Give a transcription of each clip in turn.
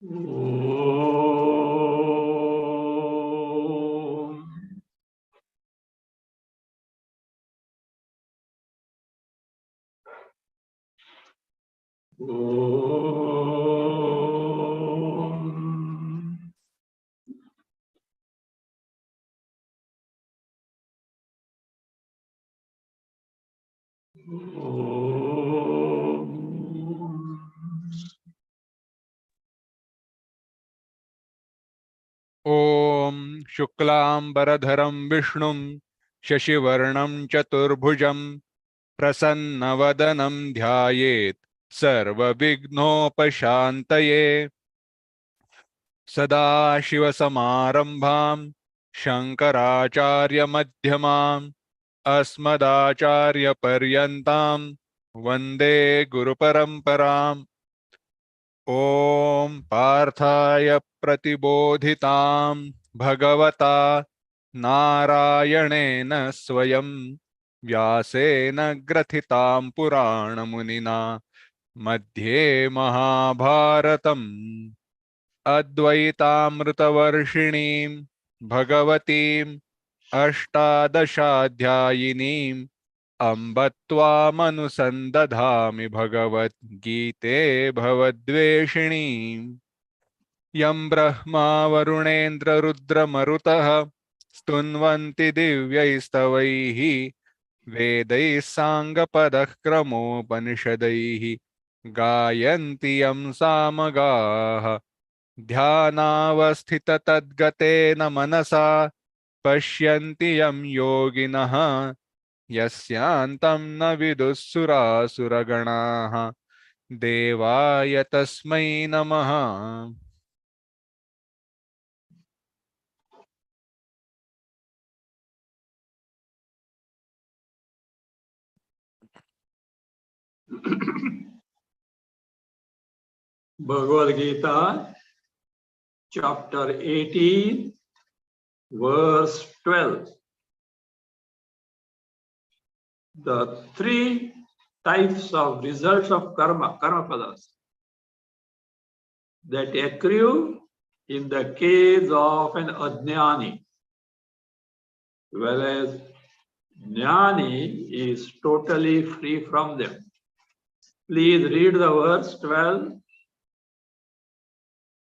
ॐ शुक्लांबरधरं विष्णुं शशिवर्णं चतुर्भुजं प्रसन्नवदनं ध्यायेत् सर्वविघ्नोपशान्तये सदाशिवसमारम्भां शङ्कराचार्यमध्यमाम् अस्मदाचार्यपर्यन्तां वन्दे गुरुपरम्पराम् ॐ पार्थाय प्रतिबोधितां भगवता नारायणेन स्वयं व्यासेन ग्रथितां पुराणमुनिना मध्ये महाभारतम् अद्वैतामृतवर्षिणीं भगवतीम् अष्टादशाध्यायिनीम् अम्ब त्वामनुसन्दधामि भगवद्गीते भवद्वेषिणीम् यं ब्रह्मा वरुणेन्द्ररुद्रमरुतः स्तुन्वन्ति दिव्यैस्तवैः वेदैः साङ्गपदः क्रमोपनिषदैः गायन्ति यं सामगाः ध्यानावस्थिततद्गतेन मनसा पश्यन्ति यं योगिनः यस्यान्तं न विदुःसुरासुरगणाः देवाय तस्मै नमः। Bhagavad Gita, chapter 18, verse 12. The three types of results of karma padas, that accrue in the case of an ajnani, whereas jnani is totally free from them. Please read the verse 12.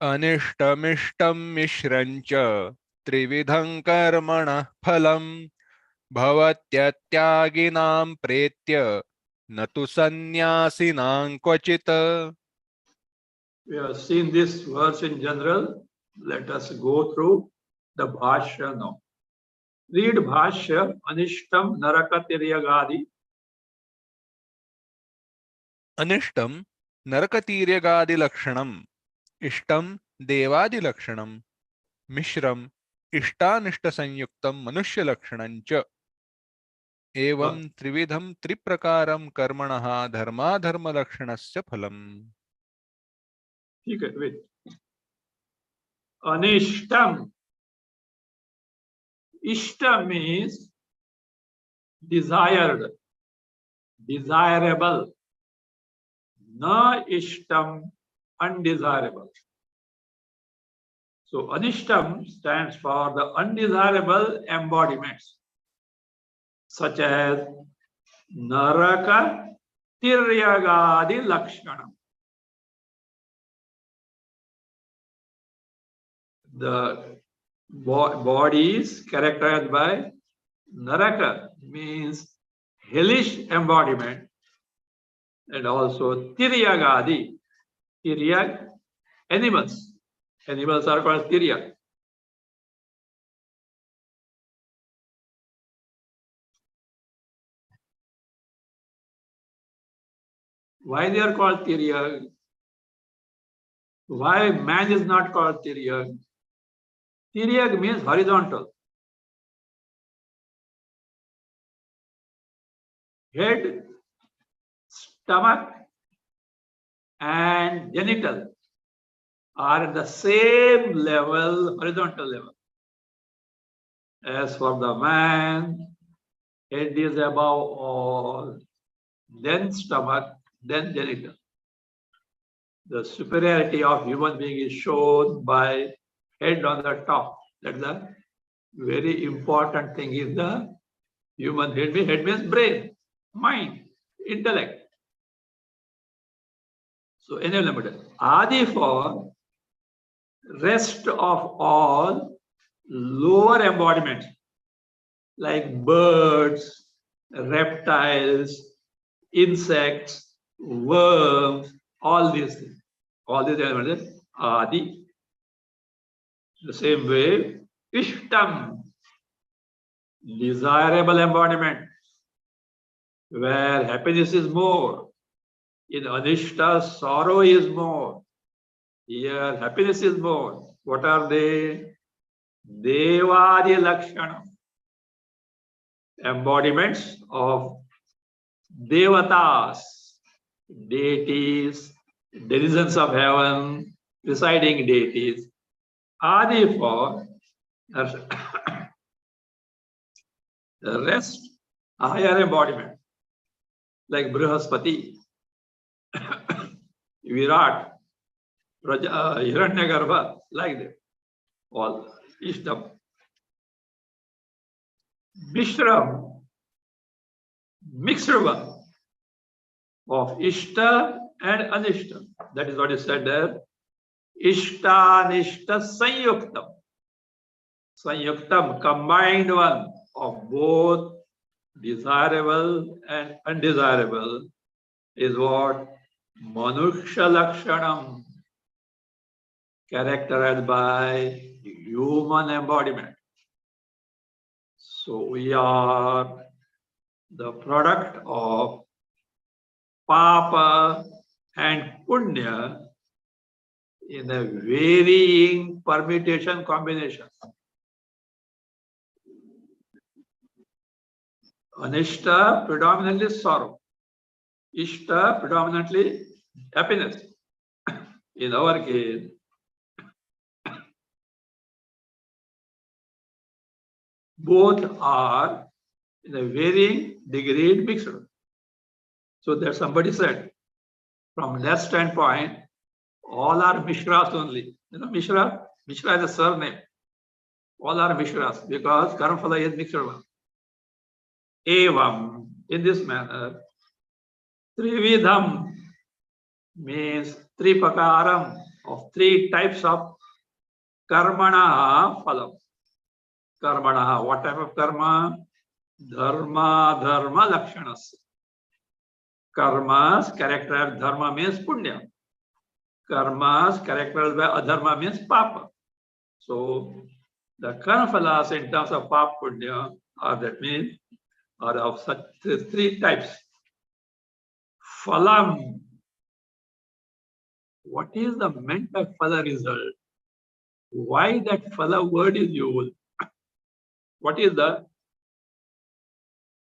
अनिष्टमिष्टं मिश्रञ्च त्रिविधं कर्मणः फलं भवत्यत्यागिनां प्रेत्य न तु सन्न्यासिनां क्वचित्. We have seen this verse in general. Let us go through the Bhasya now. Read Bhasya, Anishtam Narakatiryagadi. अनिष्टं नरकतीर्यगादिलक्षणम् इष्टं देवादिलक्षणं मिश्रम् इष्टानिष्टसंयुक्तं मनुष्यलक्षणं च एवं त्रिविधं त्रिप्रकारं कर्मणः धर्माधर्मलक्षणस्य फलम्. ठीक है, wait. Anishtam. Ishtam means desired, desirable. Na ishtam, undesirable. So Anishtam stands for the undesirable embodiments, such as Naraka Tiryagadi Lakshanam. The body is characterized by Naraka, means hellish embodiment, and also Tiryagadi. Tiryag, animals. Animals are called Tiryag. Why they are called Tiryag? Why man is not called Tiryag? Tiryag means horizontal. Head, stomach, and genital are at the same level, horizontal level. As for the man, head is above all, then stomach, then genital. The superiority of human being is shown by head on the top. That's the very important thing is the human head. Head means brain, mind, intellect. So enablement. Adi for rest of all lower embodiments like birds, reptiles, insects, worms, all these things. All these elements are Adi. The same way, Ishtam, desirable embodiment, where happiness is more. In Anishta, sorrow is more. Here, happiness is more. What are they? Devadi Lakshana, embodiments of Devatas, deities, denizens of heaven, residing deities. Adi for the rest, higher embodiment, like Brihaspati, Virat, Hiranyagarbha, like that. All Ishtam. Mishram, mixed one of Ishta and Anishta. That is what is said there. Ishta Anishta Sanyuktam. Sanyuktam, combined one of both desirable and undesirable is what? Manushya Lakshanam, characterized by human embodiment. So we are the product of Papa and Punya in a varying permutation combination. Anishta predominantly sorrow. Ishta predominantly happiness. In our case, both are in a varying degree mixed. So that somebody said, from that standpoint, all are Mishras only. You know, Mishra is a surname. All are Mishras because Karmaphala is mixed one. Evam, in this manner, Trividham means Tripakaram, of three types of Karmana Phalam. Karmana, what type of karma? Dharma Lakshanas. Karmas characterized dharma means punya. Karmas characterized by adharma means papa. So the karma phalas in terms of papa punya are that means are of such three types. Phalam. What is the meant by phala result? Why that phala word is used? What is the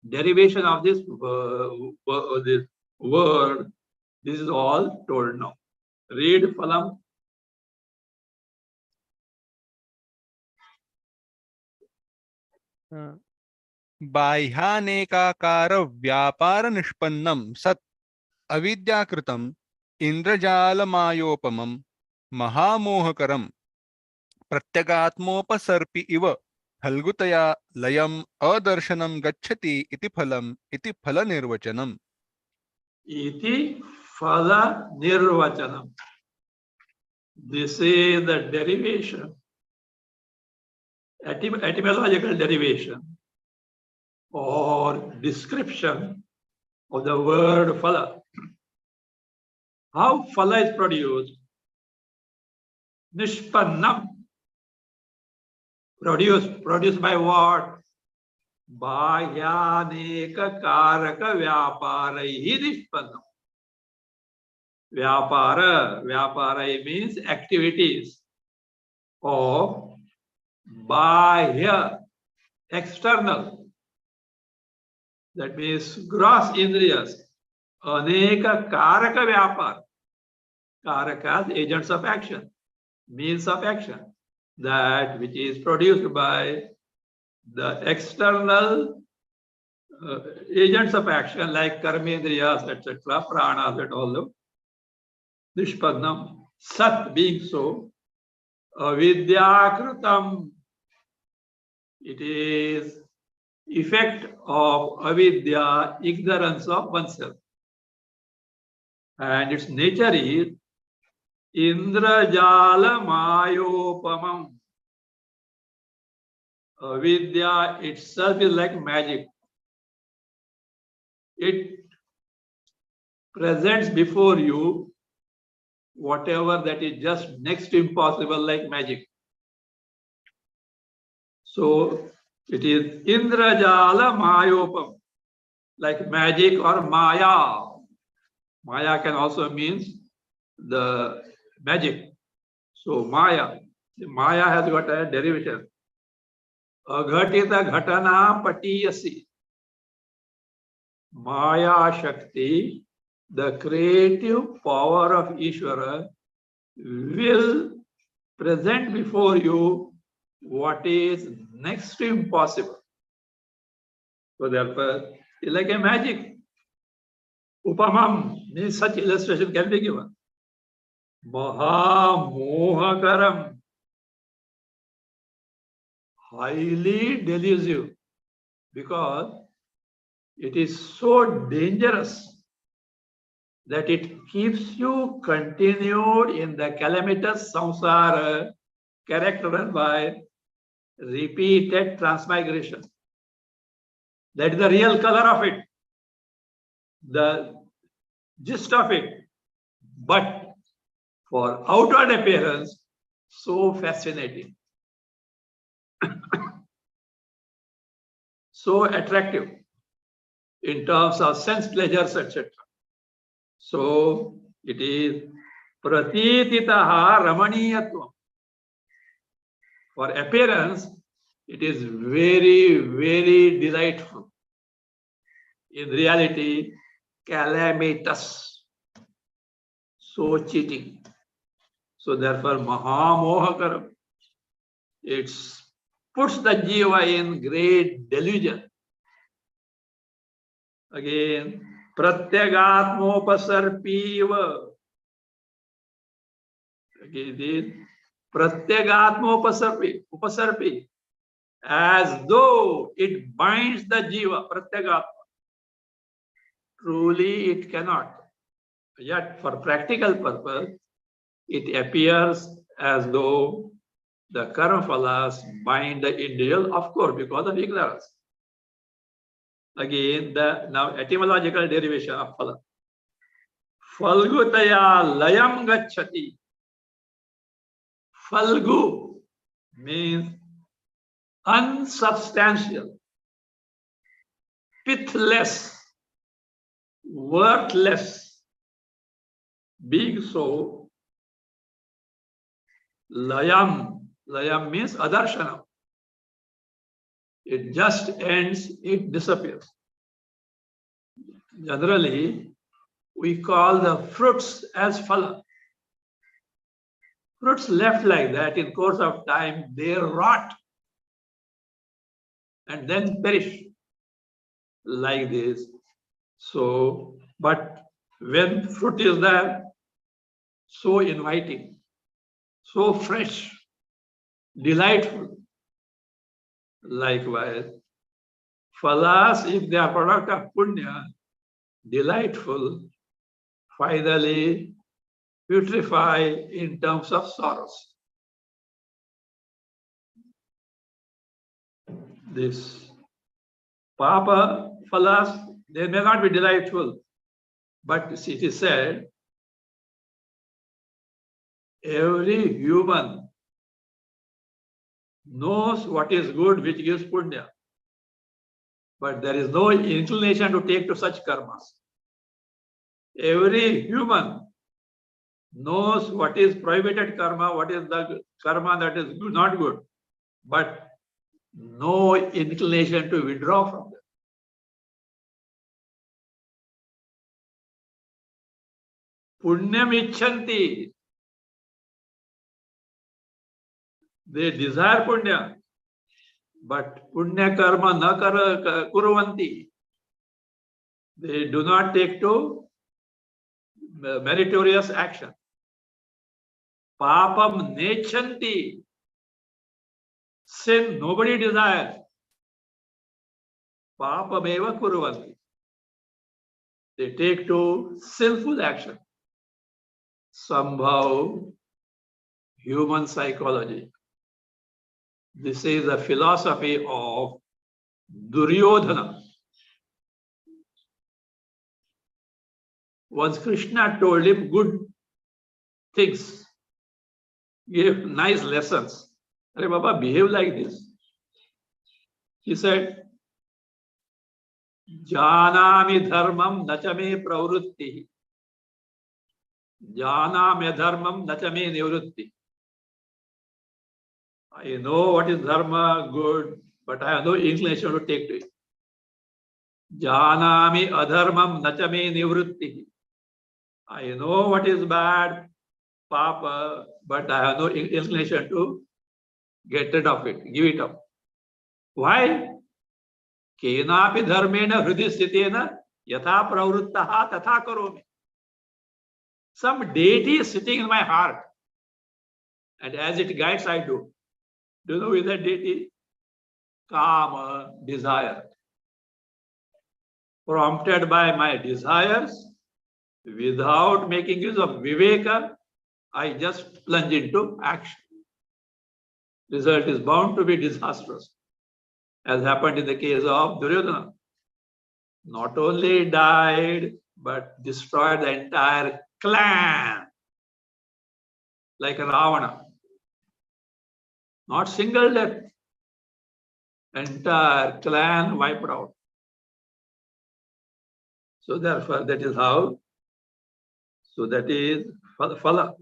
derivation of this word? This is all told now. Read phalam. बाह्यानेकाकार व्यापार निष्पन्नं सत् अविद्याकृतम् इंद्रजालमायोपमं महामोहकरं प्रत्यगात्मोपसर्पि इव फल्गुतया लयम् अदर्शनं गच्छति इति फलम् इति फलनिर्वचनम्. Iti phala nirvachanam. This is the derivation, etymological derivation or description of the word phala. How phala is produced? Nishpannam. Produced by what? Bhyaneka karaka vyaparaihi nishpannam. Vyapara means activities of bahya, external. That means gross indriyas. Aneka karaka vyapar. Karakas, agents of action, means of action. That which is produced by the external agents of action like karmendriyas, etc., pranas, and all those. Nishpadnam, Sat being so, Avidyakrutam, it is effect of avidya, ignorance of oneself. And its nature is Indrajala Mayopamam. Avidya itself is like magic. It presents before you whatever that is just next to impossible, like magic. So it is Indrajala Mayopam, like magic or Maya. Maya can also mean the magic. So Maya, the Maya has got a derivation. Aghatita Ghatana Patiyasi. Maya Shakti, the creative power of Ishvara, will present before you what is next to impossible. So therefore, it's like a magic. Upamam means such illustration can be given. Maha Mohakaram, highly delusive, because it is so dangerous that it keeps you continued in the calamitous samsara characterized by repeated transmigration. That is the real color of it, the gist of it. But for outward appearance, so fascinating, so attractive in terms of sense pleasures, etc. So it is pratititaha ramaniyatvam. For appearance, it is very, very delightful. In reality, calamitous, so cheating. So therefore, Mahamohakaram, it puts the jiva in great delusion. Again, Pratyagatmopasarpiva. Again, Pratyagatmopasarpi, as though it binds the jiva, Pratyagatma. Truly, it cannot. Yet, for practical purpose, it appears as though the karma phalas bind the individual, of course, because of ignorance. Again, the now etymological derivation of phala. Falgutaya layam gacchati. Falgu means unsubstantial, pithless, worthless. Being so, layam means adarshanam. It just ends, it disappears. Generally, we call the fruits as phala. Fruits left like that in course of time, they rot and then perish like this. So, but when fruit is there, so inviting, so fresh, delightful. Likewise, phalas, if they are product of punya, delightful, finally putrefy in terms of sorrows. This papa phalas, they may not be delightful, but it is said, every human knows what is good, which gives punya, but there is no inclination to take to such karmas. Every human knows what is prohibited karma, what is the karma that is not good, but no inclination to withdraw from them. Punyam icchanti. They desire punya, but punya karma na kuruvanti. They do not take to meritorious action. Papam nechanti. Sin nobody desires. Papameva kuruvanti. They take to sinful action. Somehow, human psychology. This is the philosophy of Duryodhana. Once Krishna told him good things, gave nice lessons. Hey Baba, behave like this. He said, Janami dharmam nachame pravrutti. Janami dharmam nachame nivrutti. I know what is dharma, good, but I have no inclination to take to it. Janami adharmam nachame nivrutti. I know what is bad, papa, but I have no inclination to get rid of it, give it up. Why? Kenapi dharmena hridi sthitena yatha pravruttaha tatha karomi. Some deity is sitting in my heart, and as it guides, I do. Do you know who is that deity? Kama, desire. Prompted by my desires, without making use of viveka, I just plunge into action. Result is bound to be disastrous, as happened in the case of Duryodhana. Not only died, but destroyed the entire clan, like Ravana. Not single death, entire clan wiped out. So therefore, that is how. So that is phala.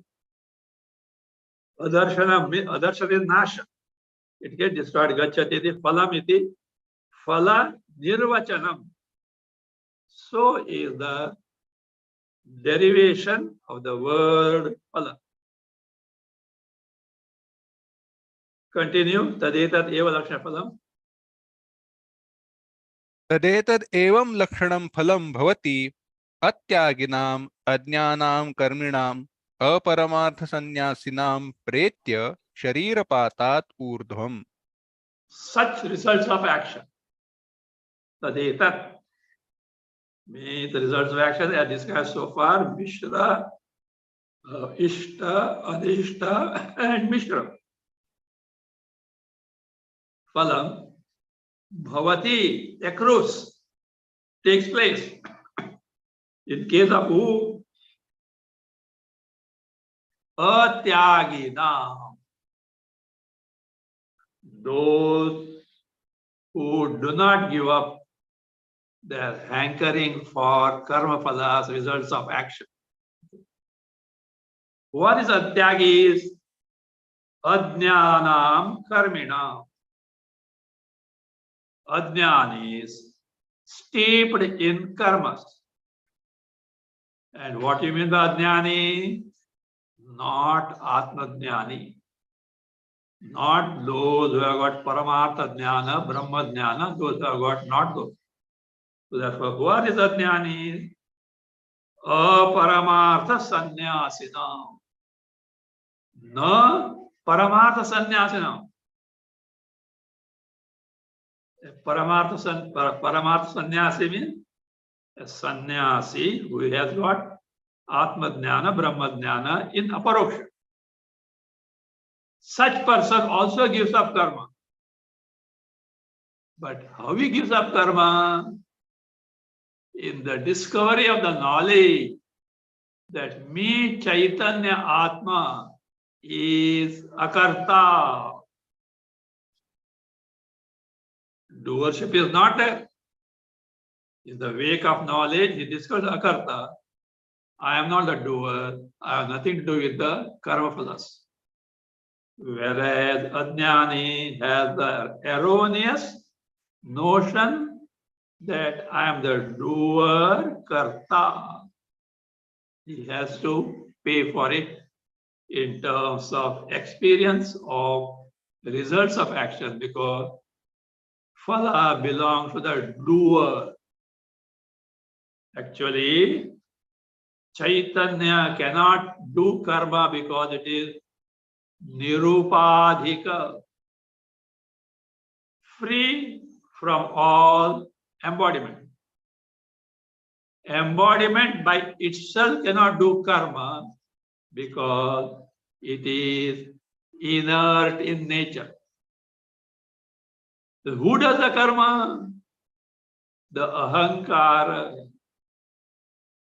Adarshana is nasha. It gets destroyed. Gacchati iti phalam iti phala nirvachanam. So is the derivation of the word phala. Continue. Tadetat eva lakshana phalam. तदेतद् एवं लक्षणं फलं भवति अत्यागिनाम् अज्ञानां कर्मिणाम् अपरमार्थसन्न्यासिनां प्रेत्य शरीरपातात् ऊर्ध्वम्. Such results of action. Tadetat means the results of action are discussed so far. Mishra, Ishta, Adishta, and Mishra. Phalam bhavati, accrues, takes place. In case of who? Atyagina. Those who do not give up their hankering for karma phalas, results of action. What is atyagis? Ajnanam karminam. Ajnan is steeped in karmas. And what do you mean by ajnani? Not atmajnani. Not those who have got paramartha jnana, brahma jnana, those who have got not those. So therefore, what is ajnani? Aparamartha sannyasinam. Na paramartha sannyasinam. Paramartha sannyasi means a sannyasi who has got atma jnana, brahma jnana in aparoksha. Such person also gives up karma. But how he gives up karma? In the discovery of the knowledge that me Chaitanya Atma is akarta. Doership is not there. In the wake of knowledge, he discovers akarta. I am not the doer. I have nothing to do with the karma phalas. Whereas Ajnani has the erroneous notion that I am the doer, karta. He has to pay for it in terms of experience of the results of action, because phala belongs to the doer. Actually, Chaitanya cannot do karma because it is nirupadhika, free from all embodiment. Embodiment by itself cannot do karma because it is inert in nature. So who does the karma? The ahankara,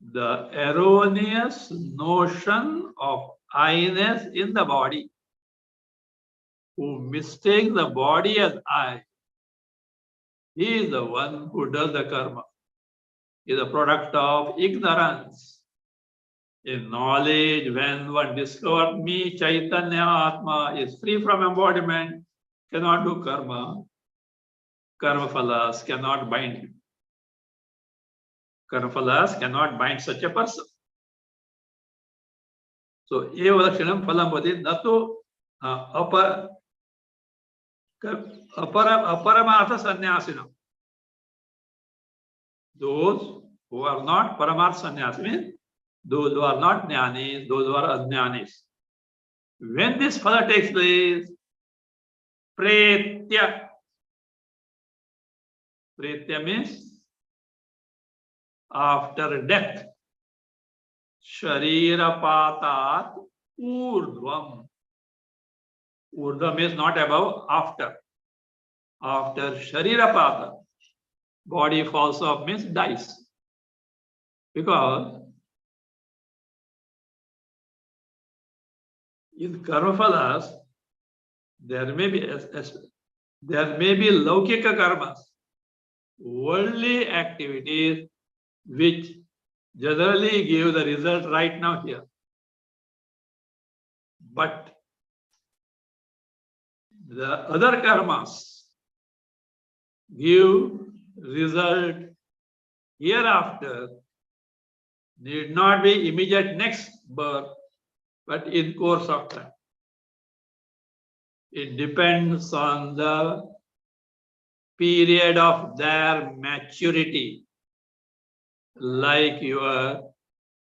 the erroneous notion of I-ness in the body, who mistakes the body as I. He is the one who does the karma. He is a product of ignorance. In knowledge, when one discovers me, Chaitanya Atma, is free from embodiment, cannot do karma. Karma phalas cannot bind him. Karma phalas cannot bind such a person. So, eva lakshanam phalam bhati natu aparamartha sannyasinam. Those who are not paramartha sannyasi, means those who are not jnanis, those who are ajnanis. When this phala takes place, pretya. Pretya means after death. Sharira patat urdhvam. Urdhvam is not above, after. After sharira pata, body falls off means dies. Because in karma phalas, there may be laukika karmas, worldly activities which generally give the result right now here. But the other karmas give result hereafter, need not be immediate next birth, but in course of time. It depends on the period of their maturity, like your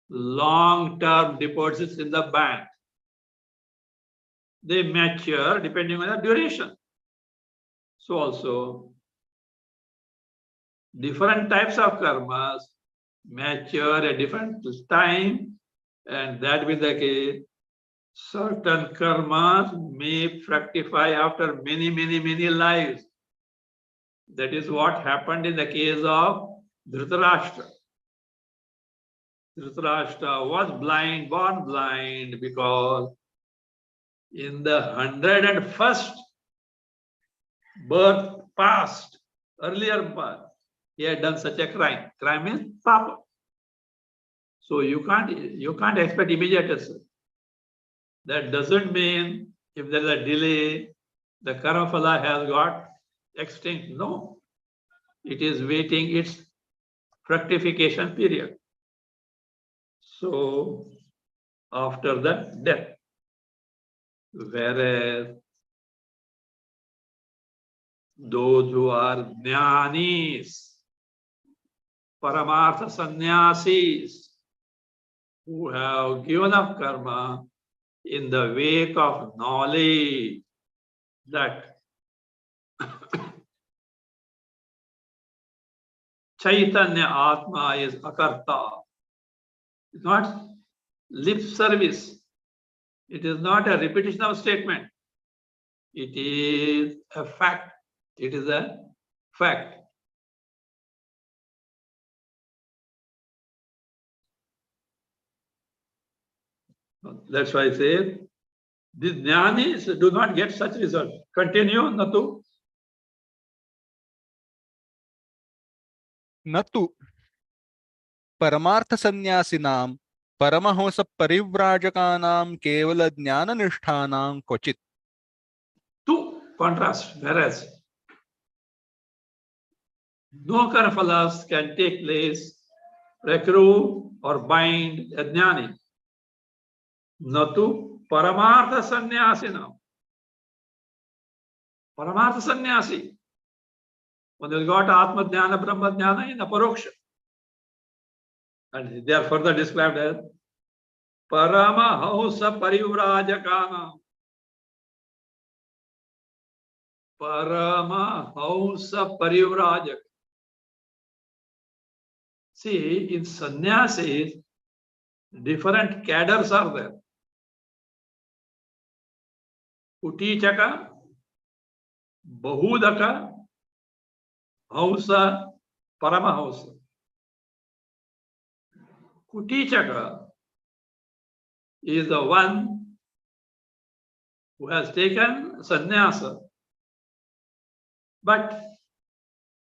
long-term deposits in the bank. They mature depending on the duration. So also, different types of karmas mature at different time, and that will be the case. Certain karmas may fructify after many lives. That is what happened in the case of Dhritarashtra. Dhritarashtra was blind, born blind, because in the 101st birth past, earlier birth, he had done such a crime. Crime means papa. So you can't expect immediate result. That doesn't mean if there is a delay, the karma phala has got extinct. No. It is waiting its fructification period. So after that, death. Whereas those who are jnanis, paramartha sannyasis, who have given up karma in the wake of knowledge that Chaitanya Atma is akarta. It's not lip service. It is not a repetition of statement. It is a fact. It is a fact. That's why I say these jnanis do not get such result. Continue, Natu. Natu परमार्थ संन्यासिनां परमहंस परिव्राजकानां केवल ज्ञान निष्ठानां क्वचित्. Two contrast. Whereas no karma phalas can take place, recruit or bind a jnani. Natu paramartha sannyasina. Paramartha sannyasi. When they got Atma Jnana, Brahma Jnana in Aparoksha. And they are further described as Paramahamsa Parivrajakana. Paramahamsa Parivrajak. See, in sannyasis, different cadres are there. Utichaka, Bahudaka, Hausa, Paramahamsa. Utichaka is the one who has taken sannyasa, but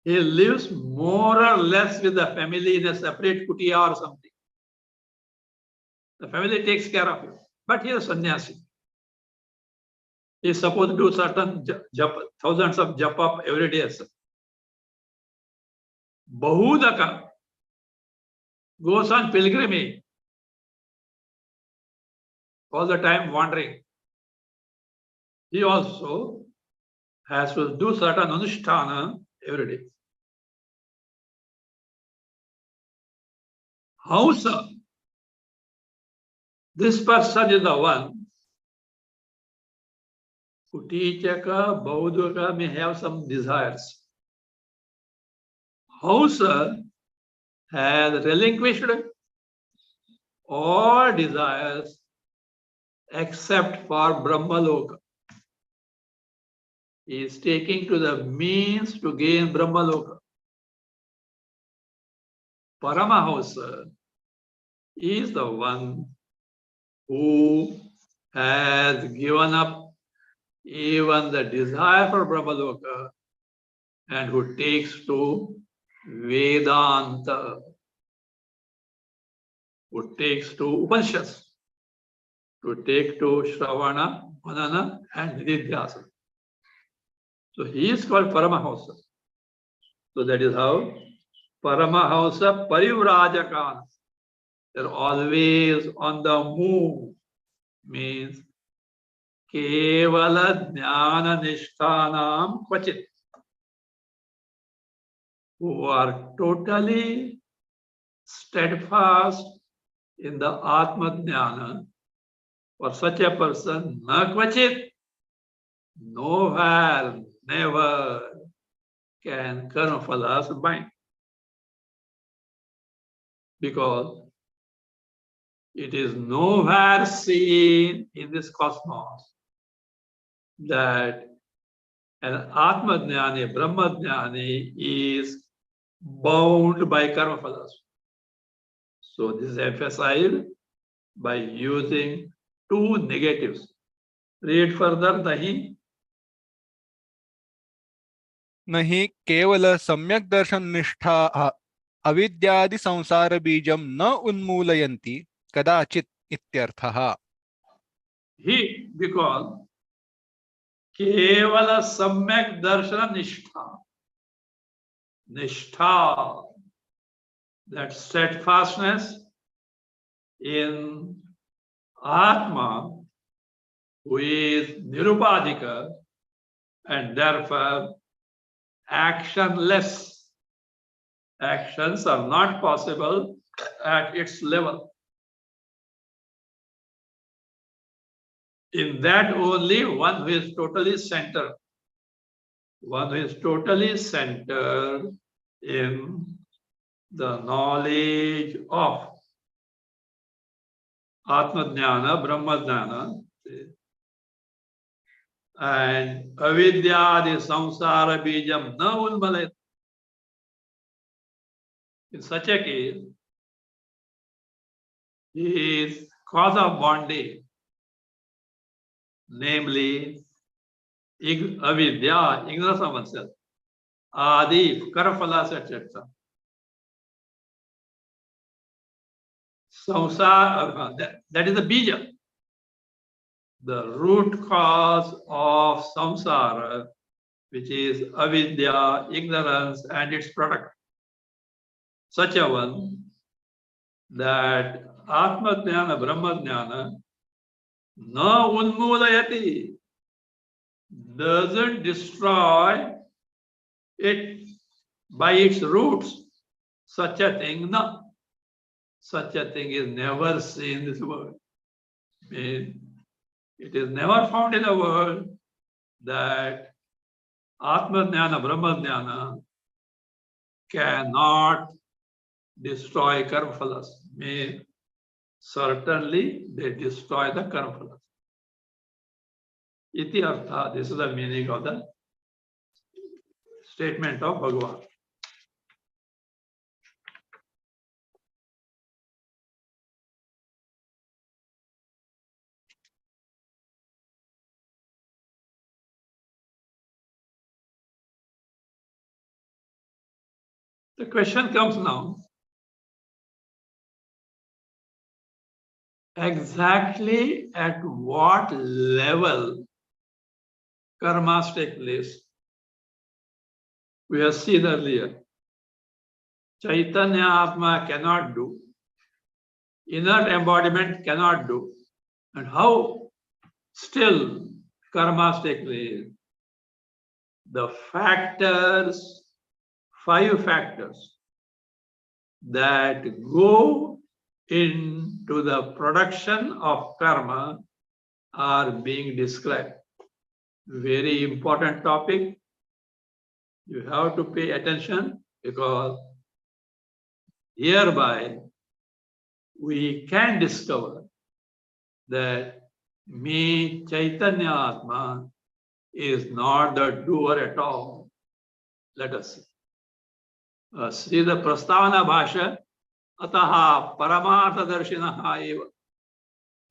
he lives more or less with the family in a separate kutia or something. The family takes care of him, but he is a sannyasi. He is supposed to do certain thousands of japa every day. Bahudaka goes on pilgrimage, all the time wandering. He also has to do certain anushtana every day. Hausa, this person is the one who Utichaka, Baudaka may have some desires. Hausa has relinquished all desires except for Brahmaloka. He is taking to the means to gain Brahmaloka. Paramahamsa is the one who has given up even the desire for Brahmaloka and who takes to Vedanta, who takes to Upanishads, to take to Shravana, Manana, and Nididhyasa. So he is called Paramahamsa. So that is how Paramahamsa Parivrajakan. They're always on the move. Means Kevala Jnana Nishthanam Kvachit. Who are totally steadfast in the Atma Jnana. For such a person, na kvachit, nowhere, never can karma phalas bind. Because it is nowhere seen in this cosmos that an Atma Jnani, Brahma Jnani is bound by karma phalas. So this is emphasized by using two negatives. Read further, nahi. नहि केवल सम्यक दर्शन निष्ठा अविद्यादि संसार बीजम न उन्मूलयन्ति कदाचित् इत्यर्थः. He, because केवल सम्यक दर्शन निष्ठा, nishtha, that steadfastness in Atma, who is nirupadika and therefore actionless. Actions are not possible at its level. In that only one who is totally centered. One who is totally centered in the knowledge of Atma Jnana, Brahma Jnana, and avidyadi samsara bijam na ulmalayat. In such a case, his cause of bondage, namely avidya, ignorance of oneself, adi, karaphalas, etc. Samsara, that is the bija. The root cause of samsara, which is avidya, ignorance, and its product. Such a one that Atma Jnana, Brahma Jnana, na unmulayati, doesn't destroy it by its roots. Such a thing, no. Such a thing is never seen in this world. It is never found in the world that Atma Jnana, Brahma Jnana cannot destroy karma phalas. May certainly they destroy the karma phalas. Iti artha, this is the meaning of the statement of Bhagavan. The question comes now, exactly at what level karmas take place? We have seen earlier, Chaitanya Atma cannot do, inert embodiment cannot do, and how still karmas take place? The factors, 5 factors that go into the production of karma are being described. Very important topic. You have to pay attention because hereby we can discover that me, Chaitanya Atma, is not the doer at all. Let us see. See the Prastavana Bhasya, Ataha Paramarthadarshinaha eva.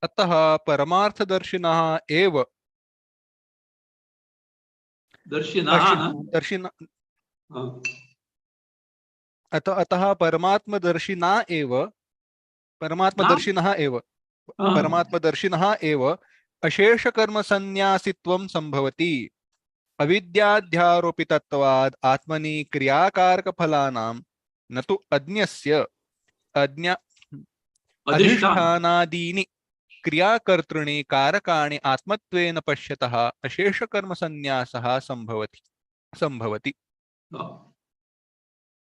अतः परमार्थदर्शिनः एव Darshinaha, अतः परमात्मदर्शिनः एव अशेषकर्मसन्न्यासित्वं संभवति अविद्याध्यारोपितत्वाद् आत्मनि क्रियाकारकफलानां न तु अज्ञस्य अधिष्ठानादीनि क्रियाकर्तॄणि कारकाणि आत्मत्वेन पश्यतः अशेषकर्मसन्न्यासः संभवति.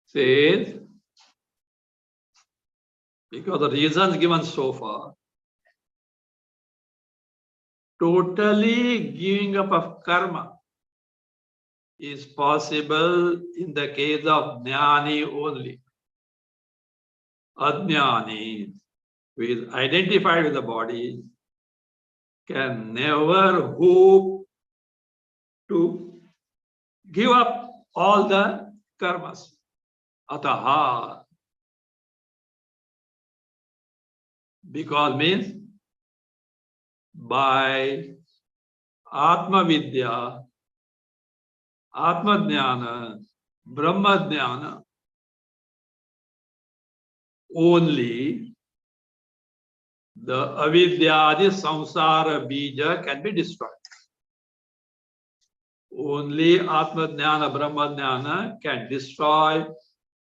Says, because the reasons given so far, totally giving up of karma is possible in the case of jnani only. Ajnani, who is identified with the body, can never hope to give up all the karmas. Ataha. Because means by Atma Vidya, Atma Jnana, Brahma Jnana, only the avidyadi samsara bija can be destroyed. Only Atma Jnana, Brahma Jnana can destroy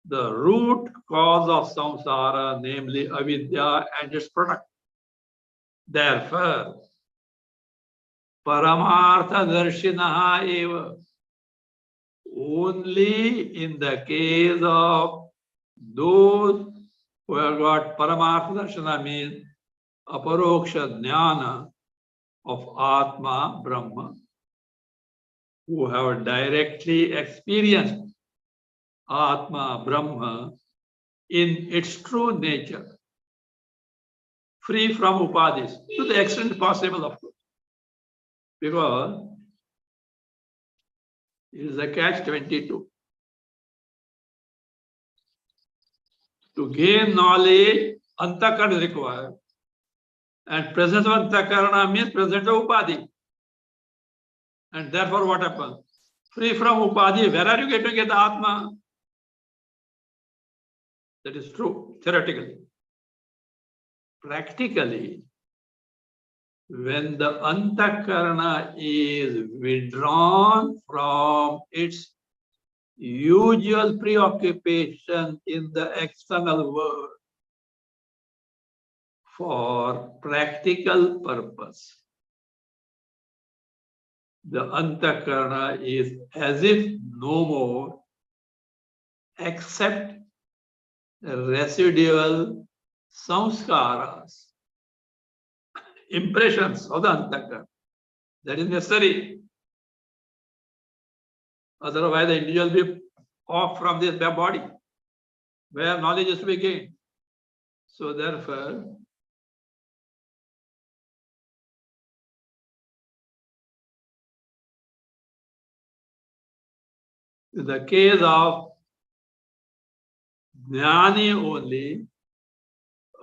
the root cause of samsara, namely avidya and its product. Therefore, Paramartha Darshinaha eva, only in the case of those who have got Paramartha Darshana, means Aparoksha Jnana of Atma Brahma, who have directly experienced Atma Brahma in its true nature, free from upadhis, to the extent possible, of course. Because it is a catch-22. To gain knowledge, antakarana is required. And presence of antakarana means presence of upadhi. And therefore what happens? Free from upadhi, where are you going to get the Atma? That is true, theoretically. Practically, when the antakarana is withdrawn from its usual preoccupation in the external world for practical purpose, the antakarana is as if no more except residual samskaras, impressions of the antakarana. That is necessary. Otherwise, the individual will be off from this body, where knowledge is to be gained. So therefore, in the case of Jnani only,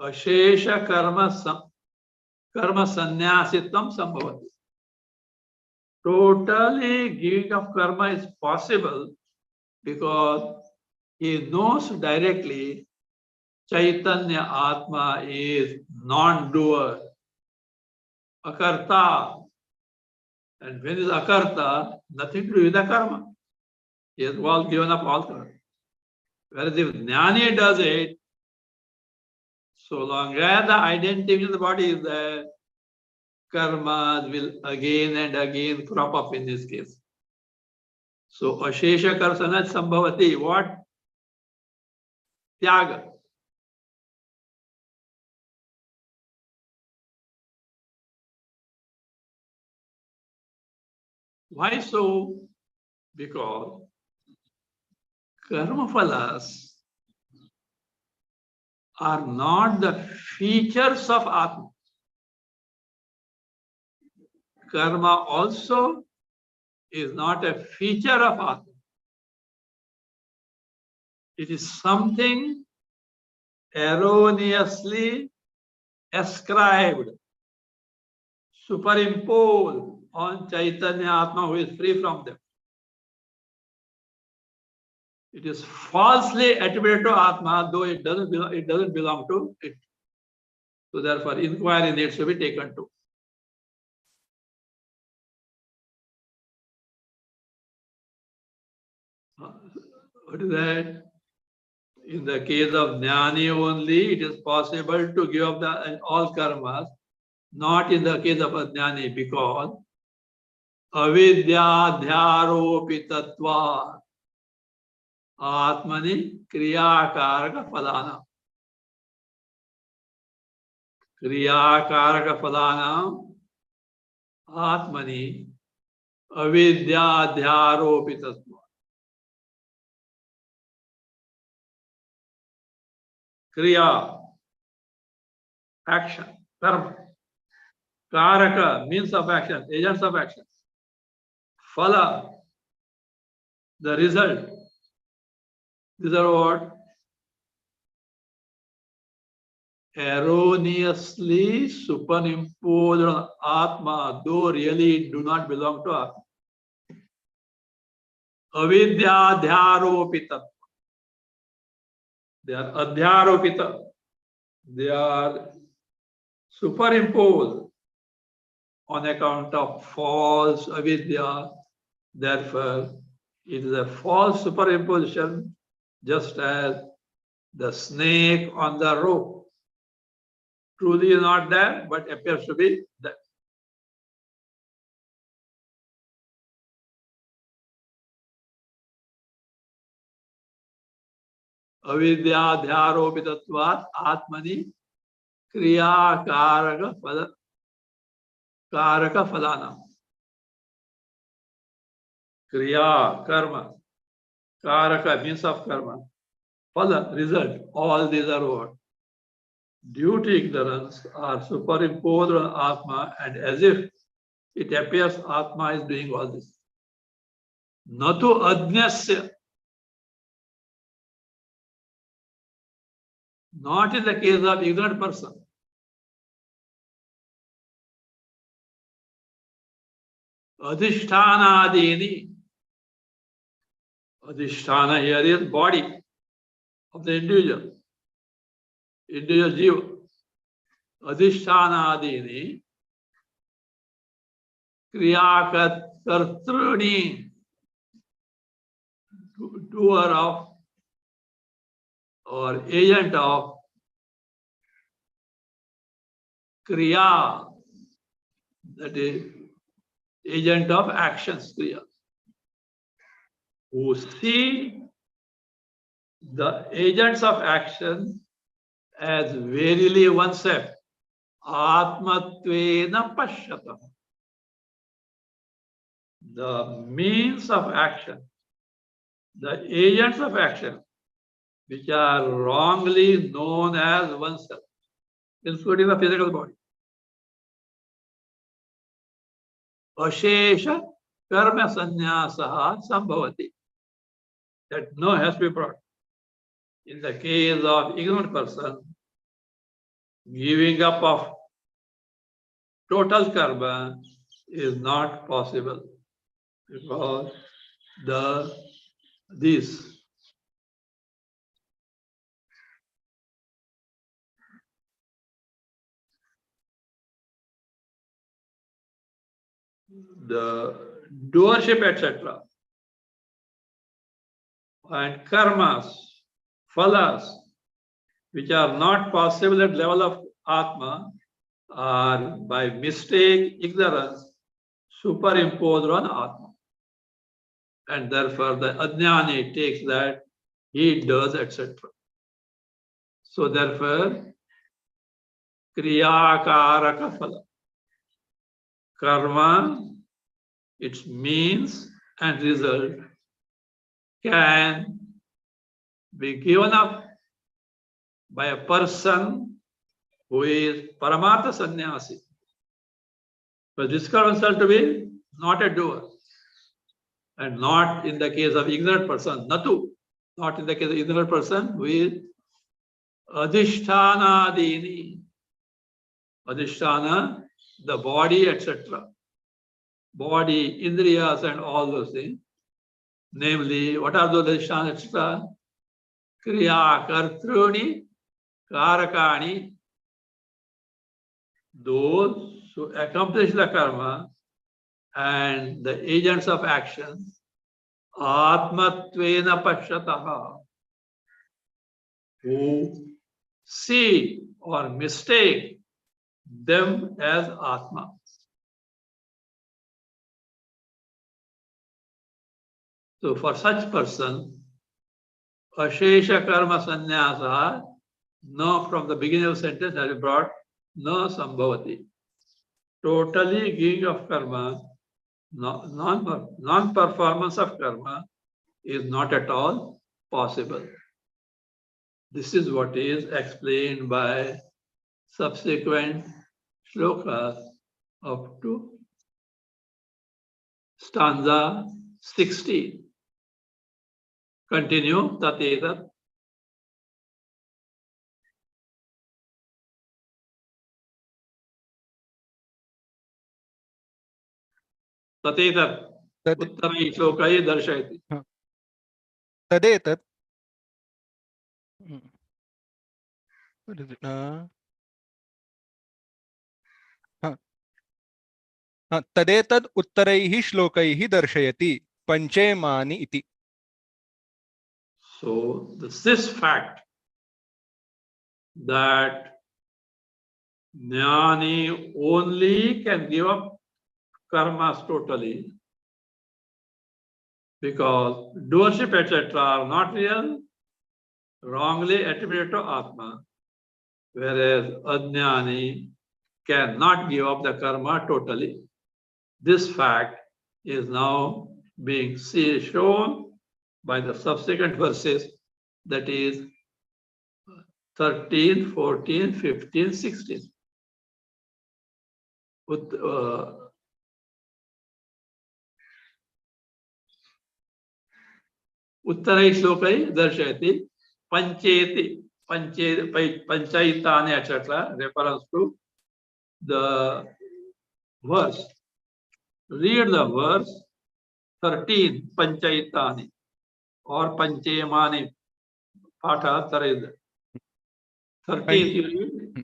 Ashesha karma sannyasitvam sambhavati. Totally giving of karma is possible because he knows directly Chaitanya Atma is non-doer, akarta. And when is akarta, nothing to do with the karma. He has all given up all karma. Whereas if Jnani does it, so long as the identity in the body is there, karmas will again and again crop up in this case. So Ashesha Karsana Sambhavati, what? Tyaga. Why so? Because karma phalas are not the features of Atma. Karma also is not a feature of Atma. It is something erroneously ascribed, superimposed on Chaitanya Atma, who is free from them. It is falsely attributed to Atma, though it doesn't belong to it. So therefore, inquiry needs to be taken to. What is that? In the case of Jnani only, it is possible to give up all karmas, not in the case of a Jnani, because avidyadhyaropitatva atmani kriyakaraka phalana. Kriyakaraka phalana atmani avidyadhyaropitatva. Kriya, action, karma. Karaka, means of action, agents of action. Phala, the result. These are what? Erroneously superimposed on Atma, though really do not belong to Atma. Avidyadhyaropita. They are adhyaropita. They are superimposed on account of false avidya. Therefore, it is a false superimposition, just as the snake on the rope. Truly is not there, but appears to be there. Avidyadhyaropitatvat atmani kriya karaka phalana. Kriya, karma. Karaka, means of karma. Phala, result. All these are what? Due to ignorance are superimposed on Atma, and as if it appears Atma is doing all this. Natu ajnasya. Not in the case of ignorant person. Adhishthana-adini. Adhishthana here is body of the individual. Individual jiva. Adhishthana-adini. Kriyakartruni. Doer of or agent of kriya, that is agent of actions, kriya, who see the agents of action as verily oneself, atmatvena pashyata. The means of action, the agents of action which are wrongly known as oneself, including the physical body. Ashesha karma sannyasa sambhavati. That no has to be brought. In the case of ignorant person, giving up of total karma is not possible because the doership, etc., and karmas, phalas, which are not possible at level of Atma, are by mistake, ignorance, superimposed on Atma. And therefore the Ajnani takes that he does, etc. So therefore, Kriyakaraka phala. Karma, its means and result can be given up by a person who is Paramatma Sannyasi. But this himself to be not a doer. And not in the case of ignorant person, natu. Not in the case of ignorant person who is Adhishthana-dini. Adhishthana, the body, etc. Body, indriyas, and all those things. Namely, what are those adhishthana, etc.? Kriya, kartruni, karakani. Those who accomplish the karma and the agents of action, atmatvena pashyataha, who see or mistake them as Atma. So for such person, Ashesha karma sannyasa, no, from the beginning of the sentence I brought, no sambhavati. Totally giving of karma, non-performance of karma is not at all possible. This is what is explained by subsequent shlokas up to stanza 16. Continue, tatetat. Tatetat. Uttarai shlokai darshayati. Tadetat. What is it? तदेतद् उत्तरैः श्लोकैः दर्शयति पंचेमानि इति. So this fact that jnani only can give up karmas totally because doership, etc., are not real, wrongly attributed to Atma, whereas ajnani cannot give up the karma totally. This fact is now being shown by the subsequent verses, that is 13, 14, 15, 16. Uttarai shlokai darshayati pancheti, panchaitani, etc., reference to the verse. Read the verse 13, panchaitani or panchemani, patha tarid. 13, you read.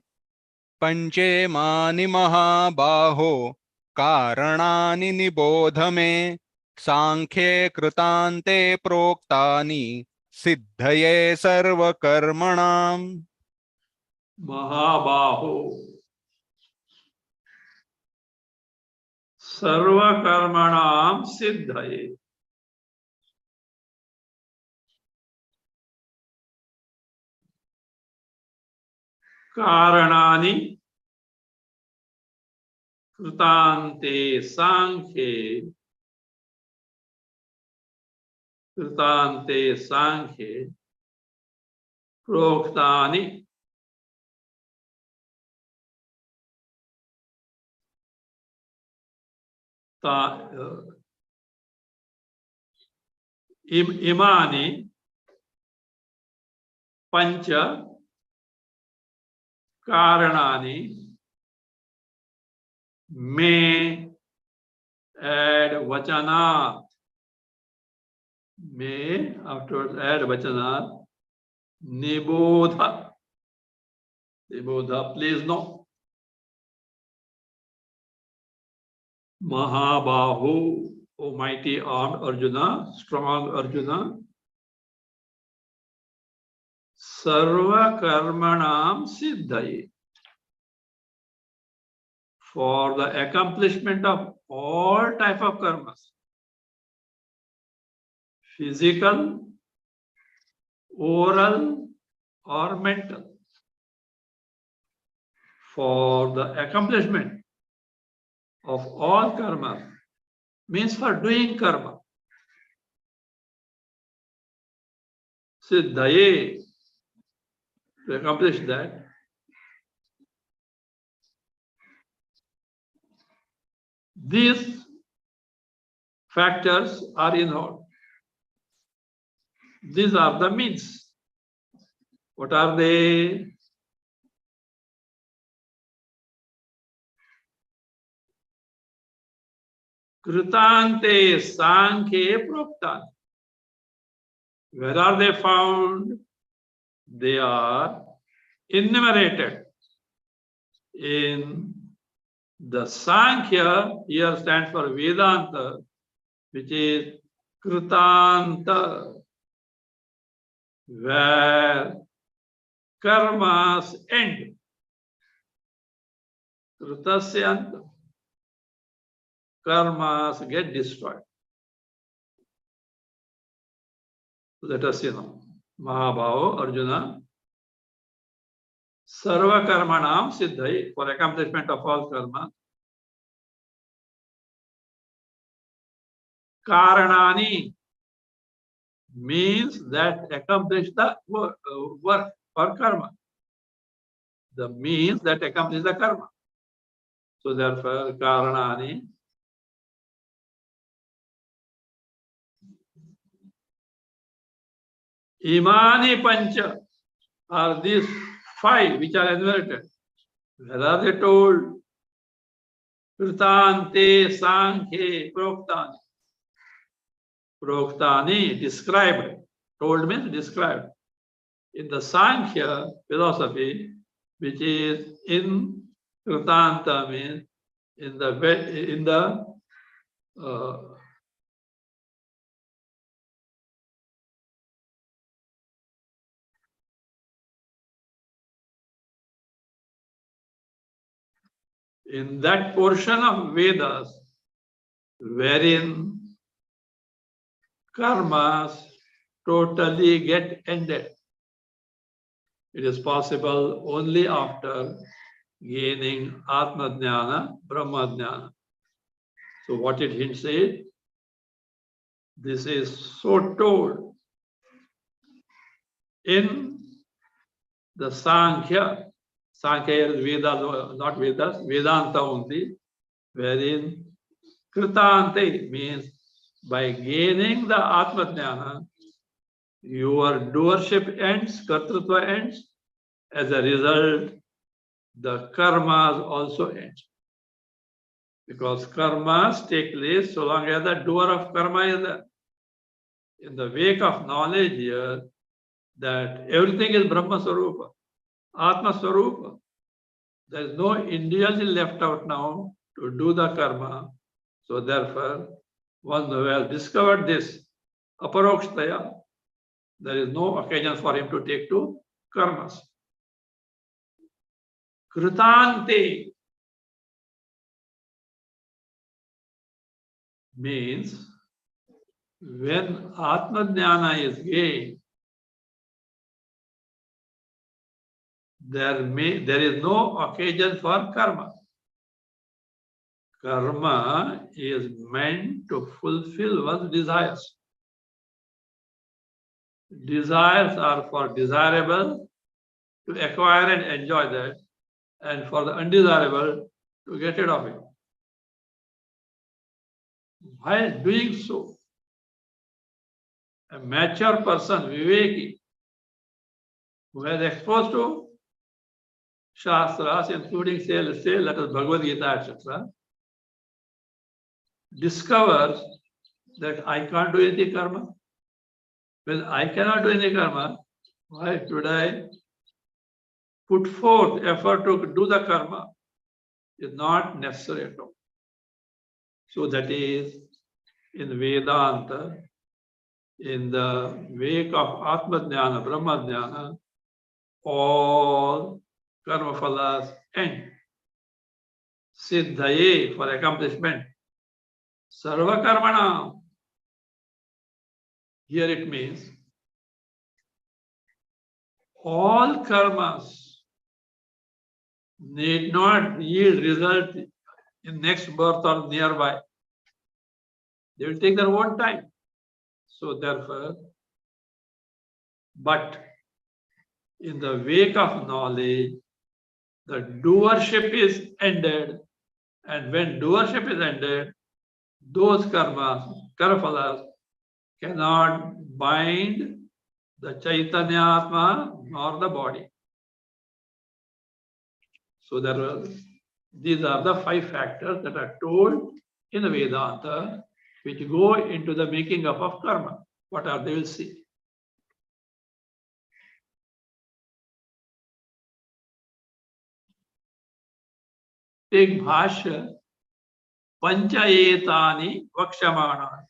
पंचेमानि महाबाहो कारणानि निबोध मे सांख्ये कृतान्ते प्रोक्तानि सिद्धये सर्वकर्मणाम्. Mahabaho sarvakarmanam siddhaye. Karanani krutante sankhye Kritante Sankhye Proktani Imani Pancha Karanani Me add Vachanat. May afterwards add Vachanat. Nibodha. Nibodha, please no. Mahabahu, O mighty armed Arjuna, strong Arjuna. Sarva karmanam siddhaye. For the accomplishment of all type of karmas. Physical, oral, or mental. For the accomplishment of all karma means for doing karma. Siddhaye, to accomplish that, these factors are involved. These are the means. What are they? Kritante Sankhye Proktan. Where are they found? They are enumerated in the Sankhya, here stands for Vedanta, which is Kritanta, where karmas end. Kritasya anta. Karmas get destroyed. Let us know. Mahabhava Arjuna. Sarva karmanam siddhai, for accomplishment of all karma. Karanani means that accomplish the work or karma. The means that accomplish the karma. So therefore, karanani. Imani pancha are these five which are enumerated. Where are they told? Kritante Sankhye Proktani. Proktani, described. Told means described. In the Sankhya philosophy, which is in Kritanta, means in the in that portion of Vedas wherein karmas totally get ended. It is possible only after gaining Atma Jnana, Brahma Jnana. So what it hints is, this is so told in the Sankhya. Sankhya is Vedas, not Vedas, Vedanta only, wherein Kritante means by gaining the Atma Jnana, your doership ends, Kartrutva ends. As a result, the karmas also end. Because karmas take place so long as the doer of karma is there. In the wake of knowledge here, that everything is Brahma Swarupa, Atma Swarupa. There is no individual left out now to do the karma. So therefore, one who has discovered this, aparokshaya, there is no occasion for him to take to karmas. Kritante means when Atma Jnana is gained, there is no occasion for karma. Karma is meant to fulfill one's desires. Desires are for desirable, to acquire and enjoy that, and for the undesirable, to get rid of it. While doing so, a mature person, Viveki, who has exposed to Shastras, including say let us Bhagavad Gita, etc., discovers that I can't do any karma. When I cannot do any karma, why should I put forth effort to do the karma? Is not necessary at all. So that is in Vedanta, in the wake of Atma Jnana, Brahma Jnana, all karma phalas end. Siddhaye, for accomplishment. Sarva karmana. Here it means all karmas need not yield result in next birth or nearby. They will take their own time. So therefore, but in the wake of knowledge, the doership is ended, and when doership is ended, those karmas, karaphalas, cannot bind the Chaitanya Atma nor the body. So these are the 5 factors that are told in the Vedanta, which go into the making up of karma. What are they? Will see. Take Bhasya, Panchayetani Vakshamana.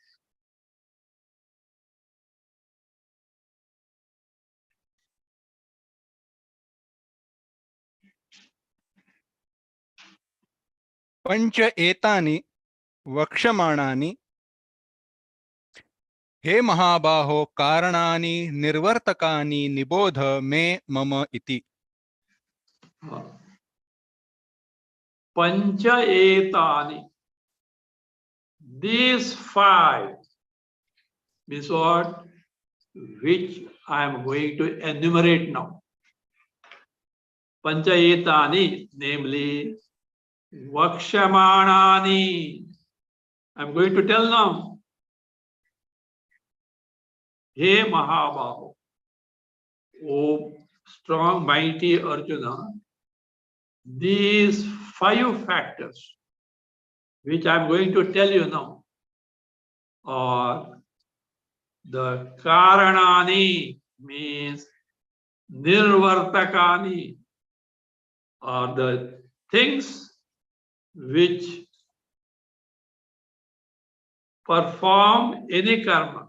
पंच एतानि वक्ष्यमाणानि हे महाबाहो कारणानि निर्वर्तकानि निबोध मे मम इति. Panchayetani. These 5 means what? Which I am going to enumerate now. Panchayetani, namely Vakshamanani. I am going to tell now. He Mahabaho, O strong, mighty Arjuna, these 5 factors, which I am going to tell you now, are the Karanani, means Nirvartakani, are the things which perform any karma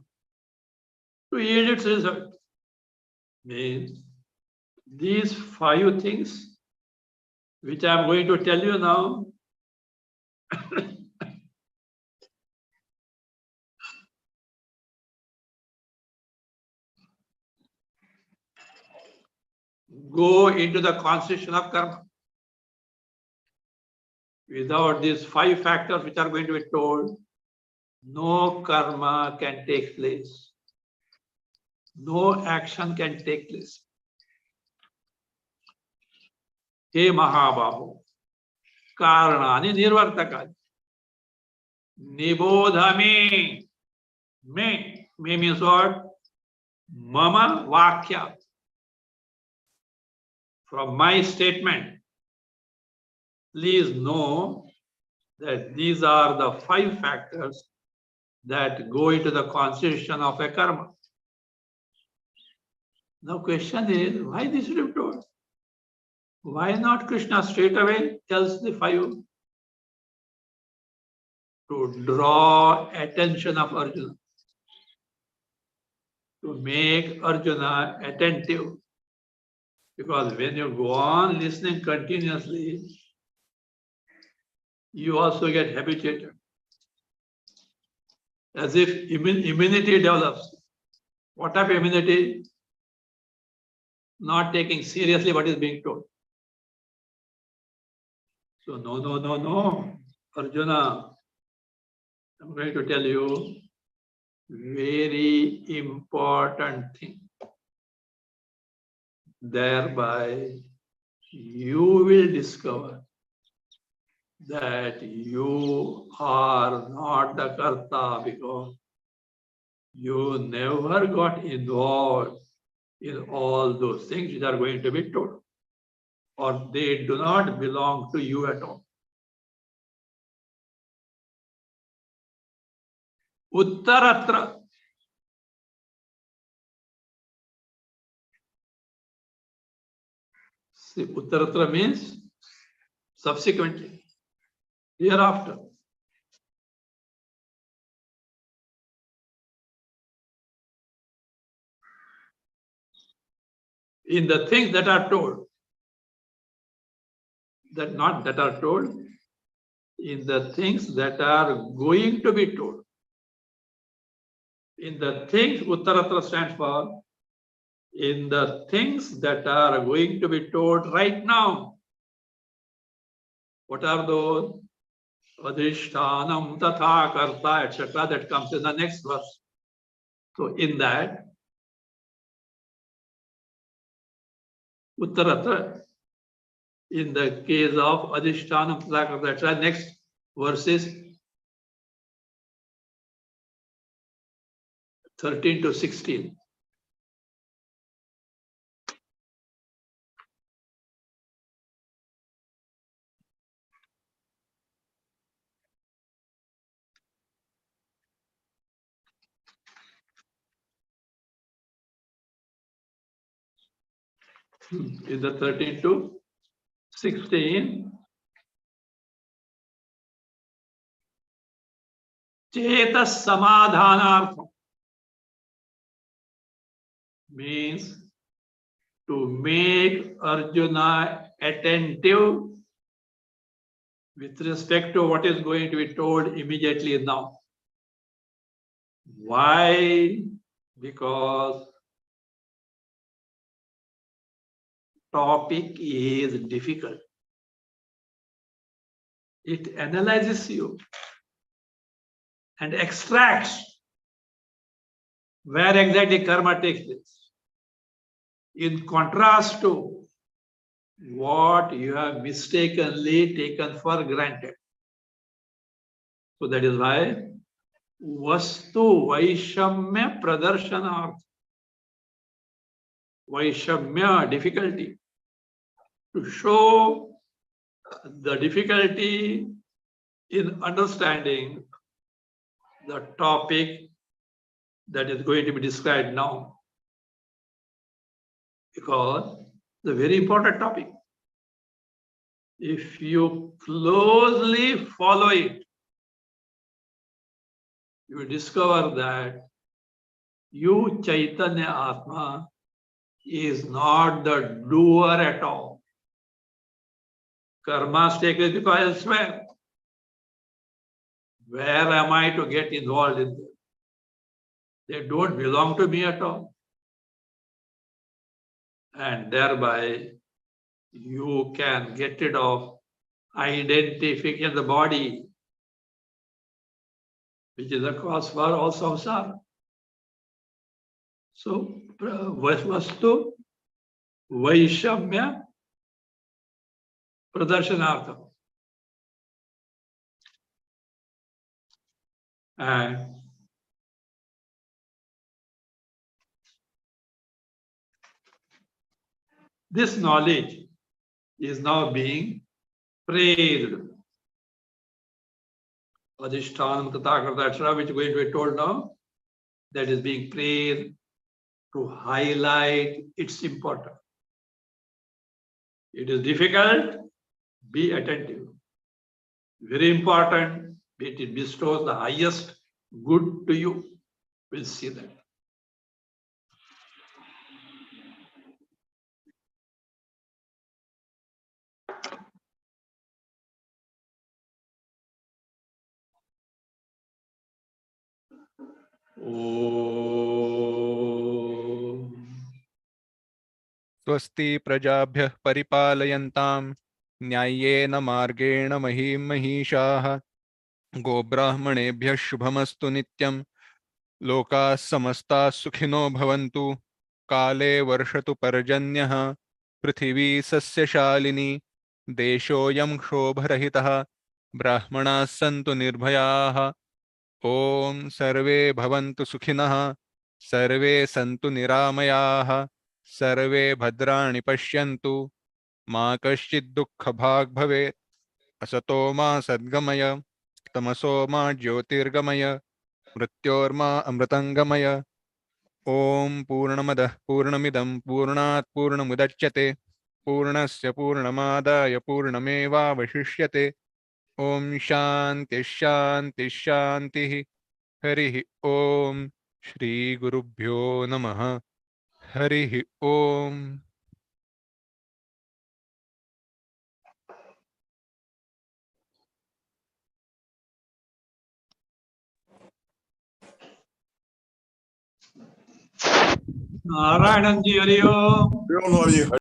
to yield its result. Means these 5 things which I am going to tell you now go into the constitution of karma. Without these 5 factors which are going to be told, no karma can take place. No action can take place. He Mahabaho, Karanani Nirvartakani. Nibodhame. Me means what? Mama Vakya. From my statement, please know that these are the 5 factors that go into the constitution of a karma. Now question is, why this should be told? Why not Krishna straight away tells the 5? To draw attention of Arjuna. To make Arjuna attentive. Because when you go on listening continuously, you also get habituated. As if immunity develops. What type of immunity? Not taking seriously what is being told. So no, Arjuna, I'm going to tell you very important thing. thereby you will discover that you are not the karta, because you never got involved in all those things which are going to be told, or they do not belong to you at all. Uttaratra. See, Uttaratra means subsequently, hereafter. In the things that are told, that not that are told, in the things that are going to be told. In the things, Uttaratra stands for, in the things that are going to be told right now. What are those? Adhishtanam tatha karta, etc. That comes in the next verse. So in that, Uttaratra, in the case of Adhishtanam tatha karta, etc. Next verses 13 to 16. In the 13 to 16, Cheta Samadhanartham means to make Arjuna attentive with respect to what is going to be told immediately now. Why? Because topic is difficult. It analyzes you and extracts where exactly karma takes place, in contrast to what you have mistakenly taken for granted. So that is why Vastu Vaishamya Pradarshana, Vaishamya, difficulty, to show the difficulty in understanding the topic that is going to be described now, because it's a very important topic. If you closely follow it, you will discover that you, Chaitanya Atma, is not the doer at all. Karmas take place because elsewhere. Where am I to get involved in them? They don't belong to me at all. And thereby, you can get rid of identification the body, which is a cause for all samsara. So, Vastu Vaishamya Pradarshanartham. And this knowledge is now being praised. Adhishtanam Tathakarta, etc., which is going to be told now, that is being praised to highlight its importance. It is difficult, be attentive. Very important, it bestows the highest good to you. We'll see that. Om. स्वस्ति प्रजाभ्यः परिपालयन्तां न्याय्येन मार्गेण महीं महिषाः गोब्राह्मणेभ्यः शुभमस्तु नित्यं लोकाः समस्ताः सुखिनो भवन्तु। काले वर्षतु पर्जन्यः पृथिवी सस्यशालिनी देशोऽयं क्षोभरहितः ब्राह्मणाः सन्तु निर्भयाः ॐ सर्वे भवन्तु सुखिनः सर्वे सन्तु निरामयाः सर्वे भद्राणि पश्यन्तु मा कश्चित् दुःखभाग् भवेत् असतो मा सद्गमय तमसो मा ज्योतिर्गमय मृत्योर्मा अमृतङ्गमय ॐ पूर्णमदः पूर्णमिदं पूर्णात् पूर्णमुदच्यते पूर्णस्य पूर्णमादाय पूर्णमेवावशिष्यते ॐ शान्तिः शान्तिः शान्तिः हरिः ॐ श्रीगुरुभ्यो नमः हरिः ॐ नारायण जी हरि ओम। Hare